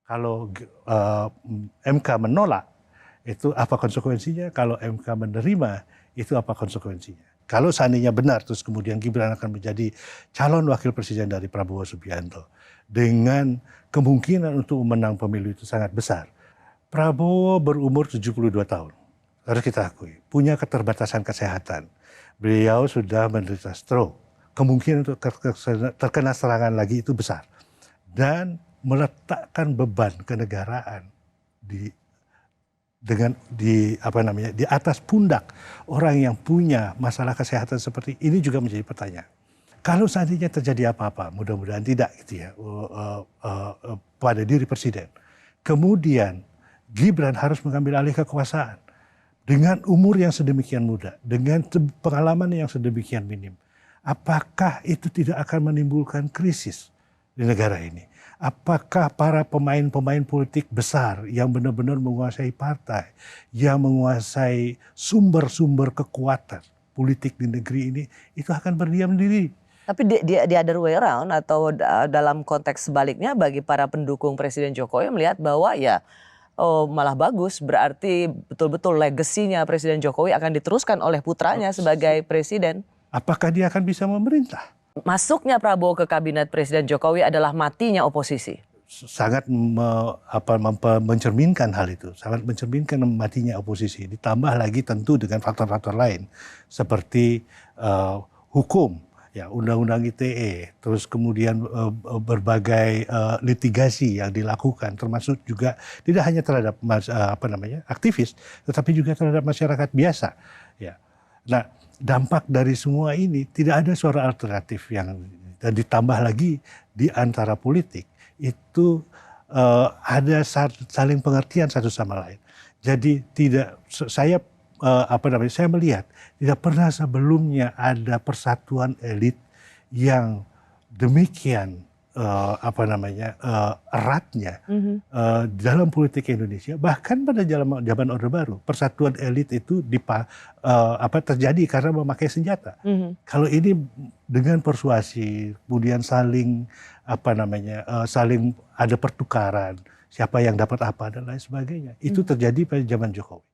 Kalau MK menolak, itu apa konsekuensinya? Kalau MK menerima, itu apa konsekuensinya? Kalau seandainya benar, terus kemudian Gibran akan menjadi calon wakil presiden dari Prabowo Subianto, dengan kemungkinan untuk menang pemilu itu sangat besar. Prabowo berumur 72 tahun, harus kita akui, punya keterbatasan kesehatan. Beliau sudah menderita stroke, kemungkinan untuk terkena serangan lagi itu besar. Dan meletakkan beban kenegaraan di atas pundak orang yang punya masalah kesehatan seperti ini juga menjadi pertanyaan. Kalau seandainya terjadi apa-apa, mudah-mudahan tidak gitu ya, pada diri presiden. Kemudian Gibran harus mengambil alih kekuasaan dengan umur yang sedemikian muda, dengan pengalaman yang sedemikian minim. Apakah itu tidak akan menimbulkan krisis di negara ini? Apakah para pemain-pemain politik besar yang benar-benar menguasai partai, yang menguasai sumber-sumber kekuatan politik di negeri ini, itu akan berdiam diri? Tapi di other way around atau dalam konteks sebaliknya, bagi para pendukung Presiden Jokowi melihat bahwa ya malah bagus, berarti betul-betul legasinya Presiden Jokowi akan diteruskan oleh putranya sebagai presiden. Apakah dia akan bisa memerintah? Masuknya Prabowo ke kabinet Presiden Jokowi adalah matinya oposisi. Sangat mencerminkan hal itu, sangat mencerminkan matinya oposisi. Ditambah lagi tentu dengan faktor-faktor lain seperti hukum, ya undang-undang ITE, terus kemudian berbagai litigasi yang dilakukan, termasuk juga tidak hanya terhadap aktivis, tetapi juga terhadap masyarakat biasa. Ya, nah. Dampak dari semua ini tidak ada suara alternatif dan ditambah lagi di antara politik itu ada saling pengertian satu sama lain. Jadi saya melihat tidak pernah sebelumnya ada persatuan elit yang demikian eratnya dalam politik Indonesia, bahkan pada zaman Orde Baru persatuan elit itu terjadi karena memakai senjata. Kalau ini dengan persuasi, kemudian saling saling ada pertukaran, siapa yang dapat apa dan lain sebagainya, itu terjadi pada zaman Jokowi.